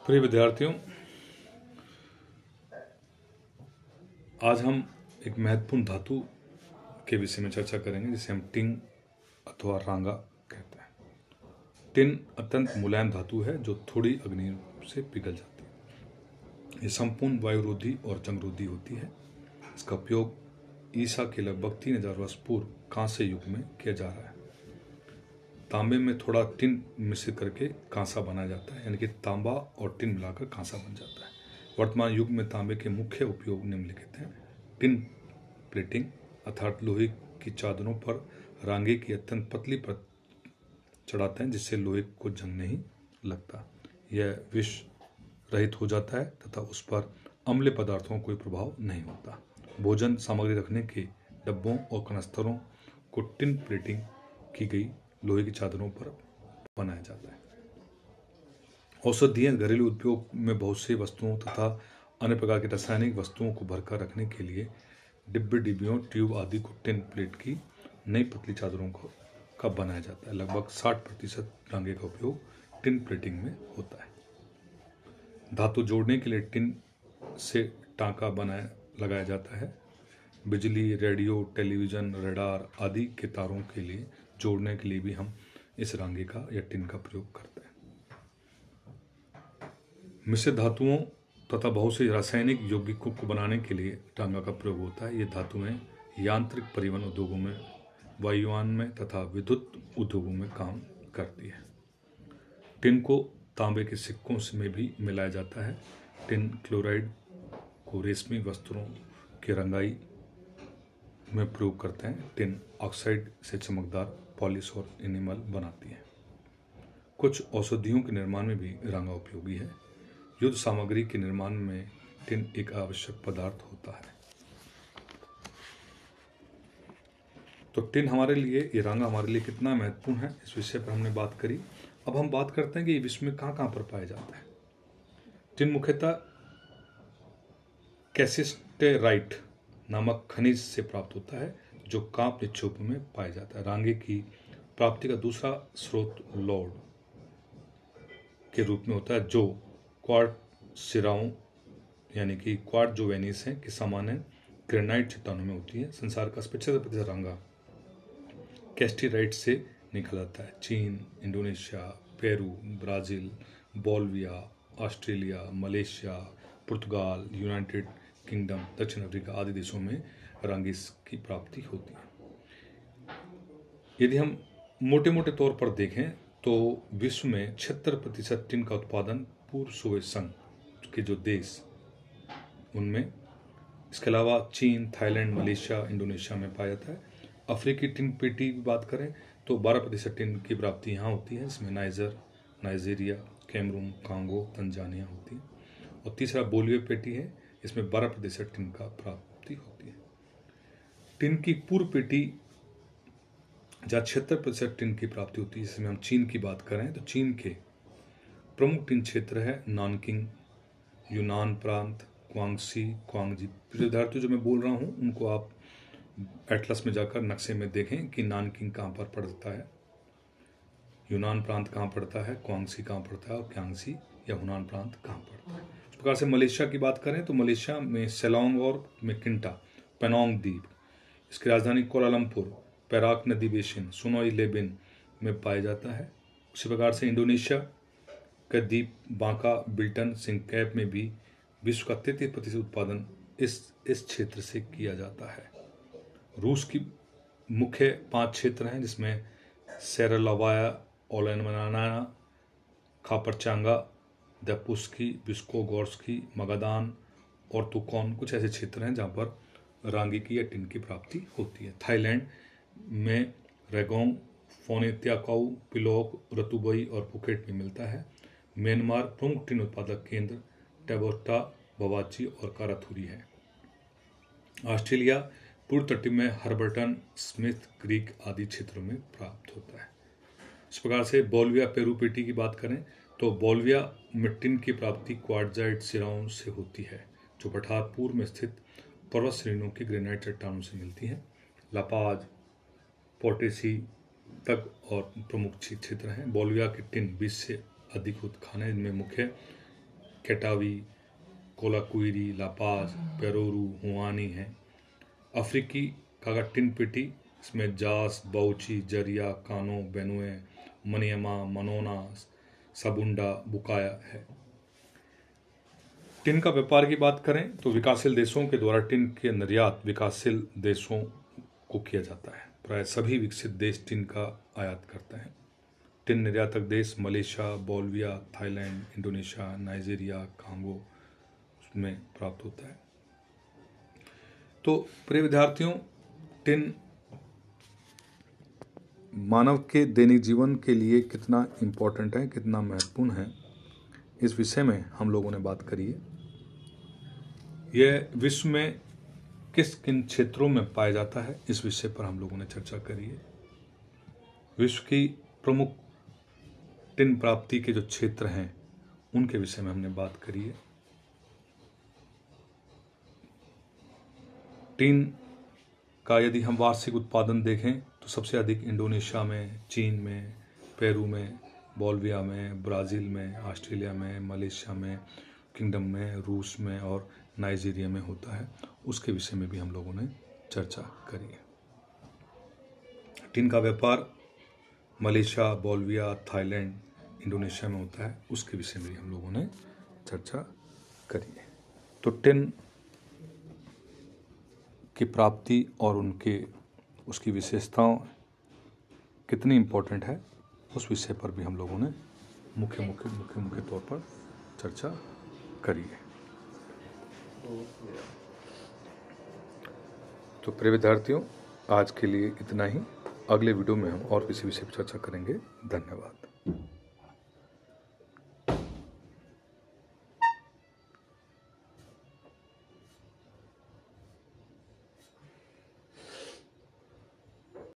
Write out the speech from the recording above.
प्रिय विद्यार्थियों, आज हम एक महत्वपूर्ण धातु के विषय में चर्चा करेंगे जिसे हम टिन अथवा रांगा कहते हैं। टिन अत्यंत मुलायम धातु है जो थोड़ी अग्नि से पिघल जाती है। ये संपूर्ण वायुरोधी और जंगरोधी होती है। इसका उपयोग ईसा के लगभग 3000 वर्ष पूर्व कांस्य युग में किया जा रहा है। तांबे में थोड़ा टिन मिश्रित करके कांसा बनाया जाता है, यानी कि तांबा और टिन मिलाकर कांसा बन जाता है। वर्तमान युग में तांबे के मुख्य उपयोग निम्नलिखित हैं। टिन प्लेटिंग अर्थात लोहे की चादरों पर रांगे की अत्यंत पतली परत चढ़ाते हैं जिससे लोहे को जंग नहीं लगता। यह विष रहित हो जाता है तथा उस पर अम्लीय पदार्थों का कोई प्रभाव नहीं होता। भोजन सामग्री रखने के डब्बों और कनस्तरों को टिन प्लेटिंग की गई लोहे की चादरों पर बनाया जाता है। औषधीय घरेलू उपयोग में बहुत सी वस्तुओं तथा अन्य प्रकार की रासायनिक वस्तुओं को भरकर रखने के लिए डिब्बे डिब्बियों ट्यूब आदि को टिन प्लेट की नई पतली चादरों का बनाया जाता है। लगभग 60% रांगे का उपयोग टिन प्लेटिंग में होता है। धातु जोड़ने के लिए टिन से टांका लगाया जाता है। बिजली, रेडियो, टेलीविजन, रडार आदि के तारों के लिए जोड़ने के लिए भी हम इस रांगे का या टिन का प्रयोग करते हैं। मिश्र धातुओं तथा बहुत से रासायनिक यौगिकों को बनाने के लिए टांगा का प्रयोग होता है। ये धातुएं यांत्रिक परिवहन उद्योगों में, वायुयान में तथा विद्युत उद्योगों में काम करती है। टिन को तांबे के सिक्कों में भी मिलाया जाता है। टिन क्लोराइड को रेशमी वस्त्रों की रंगाई में प्रयोग करते हैं। टिन ऑक्साइड से चमकदार पॉलिश और एनिमल बनाती है। कुछ औषधियों के निर्माण में भी रांगा उपयोगी है। युद्ध सामग्री के निर्माण में टिन एक आवश्यक पदार्थ होता है। तो टिन हमारे लिए, ये रांगा हमारे लिए कितना महत्वपूर्ण है, इस विषय पर हमने बात करी। अब हम बात करते हैं कि ये विश्व में कहाँ कहाँ पर पाया जाता है। टिन मुख्यतः कैसिस्टेराइट नामक खनिज से प्राप्त होता है जो कांप निक्षेपों में पाया जाता है। रांगे की प्राप्ति का दूसरा स्रोत लॉर्ड के रूप में होता है जो क्वार्ट्ज सिराओं यानी कि क्वार्ट्ज जो वेनिस है कि सामान्य ग्रेनाइट चट्टानों में होती है। संसार का 75% रांगा कैस्टीराइट से निकल आता है। चीन, Indonesia, Peru, Brazil, Bolivia, Australia, Malaysia, पुर्तगाल, यूनाइटेड किंगडम, दक्षिण अफ्रीका आदि देशों में रांगे की प्राप्ति होती है। यदि हम मोटे मोटे तौर पर देखें तो विश्व में 76% टिन का उत्पादन पूर्व सोवियत संघ के जो देश उनमें, इसके अलावा चीन, थाईलैंड, मलेशिया, इंडोनेशिया में पाया जाता है। अफ्रीकी टिन पेटी की बात करें तो 12% टिन की प्राप्ति यहाँ होती है। इसमें नाइजीरिया, कैमरून, कांगो, तंजानिया होती है। और तीसरा बोलिविया पेटी है, इसमें 12% टिन का प्राप्ति होती है। टिन की पूर्व पेटी जहाँ 76% टिन की प्राप्ति होती है, जिसमें हम चीन की बात करें तो चीन के प्रमुख टिन क्षेत्र है नानकिंग, यूनान प्रांत, क्वांगसी, क्वांगजी। विद्यार्थियों जो मैं बोल रहा हूँ उनको आप एटलस में जाकर नक्शे में देखें कि नानकिंग कहाँ पर पड़ता है, यूनान प्रांत कहाँ पड़ता है, क्वांगसी कहाँ पड़ता है और क्यांगसी या हुनान प्रांत कहाँ पड़ता है। इस प्रकार से मलेशिया की बात करें तो मलेशिया में सेलोंग और मेकिंटा, पेनोंग द्वीप, इसकी राजधानी कोलालमपुर, पेराक नदी बेसिन, सुनोई लेबिन में पाया जाता है। उसी प्रकार से इंडोनेशिया का द्वीप बांका, बिल्टन, सिंकैप में भी विश्व का 33% उत्पादन इस क्षेत्र से किया जाता है। रूस की मुख्य 5 क्षेत्र हैं जिसमें सेरलावाया, ओलेनमाना, खापरचांगा, दपुस्की, विस्कोगोर्स्की, मगादान और तुकोन कुछ ऐसे क्षेत्र हैं जहाँ पर रांगे की या टिन की प्राप्ति होती है। थाईलैंड में रेगोंग, फोनेत्याकाउ, पिलोक, रतुबई और पुकेट में मिलता है। म्यांमार प्रमुख टिन उत्पादक केंद्र टेबोटा, बवाची और काराथुरी है। ऑस्ट्रेलिया पूर्व तट में हर्बर्टन, स्मिथ क्रीक आदि क्षेत्रों में प्राप्त होता है। इस प्रकार से बोलिविया पेरू पेटी की बात करें तो बोलिविया में टिन की प्राप्ति क्वार्ट्जाइट सिराओं से होती है जो पठार पूर्व में स्थित पर्वत श्रेणियों की ग्रेनाइट चट्टानों से मिलती है। लापाज, पोटेसी तक और प्रमुख क्षेत्र हैं। बोलिविया के टिन 20 से अधिक उत्खान है, इनमें मुख्य केटावी, कोलाकुइरी, लापाज, पेरोरू, हुआनी हैं। अफ्रीकी कागा टिन पिटी, इसमें जास, बाउची, जरिया, कानो, बेनुए, मनियमा, मनोना, सबुंडा, बुकाया है। टिन का व्यापार की बात करें तो विकासशील देशों के द्वारा टिन के निर्यात विकासशील देशों को किया जाता है। प्राय सभी विकसित देश टिन का आयात करते हैं। टिन निर्यातक देश Malaysia, Bolivia, Thailand, Indonesia, Nigeria, Congo में प्राप्त होता है। तो प्रिय विद्यार्थियों, टिन मानव के दैनिक जीवन के लिए कितना इम्पोर्टेंट है, कितना महत्वपूर्ण है, इस विषय में हम लोगों ने बात करी है। यह विश्व में किस किन क्षेत्रों में पाया जाता है, इस विषय पर हम लोगों ने चर्चा करी है। विश्व की प्रमुख टिन प्राप्ति के जो क्षेत्र हैं उनके विषय में हमने बात करी है। टिन का यदि हम वार्षिक उत्पादन देखें तो सबसे अधिक इंडोनेशिया में, चीन में, पेरू में, बोलिविया में, ब्राज़ील में, ऑस्ट्रेलिया में, मलेशिया में, किंगडम में, रूस में और नाइजीरिया में होता है। उसके विषय में भी हम लोगों ने चर्चा करी है। टिन का व्यापार मलेशिया, बोलिविया, थाईलैंड, इंडोनेशिया में होता है। उसके विषय में भी हम लोगों ने चर्चा करी है। तो टिन की प्राप्ति और उसकी विशेषताओं कितनी इम्पोर्टेंट है, उस विषय पर भी हम लोगों ने मुख्य तौर पर चर्चा करी है। तो प्रिय विद्यार्थियों, आज के लिए इतना ही। अगले वीडियो में हम और किसी विषय पर चर्चा करेंगे। धन्यवाद।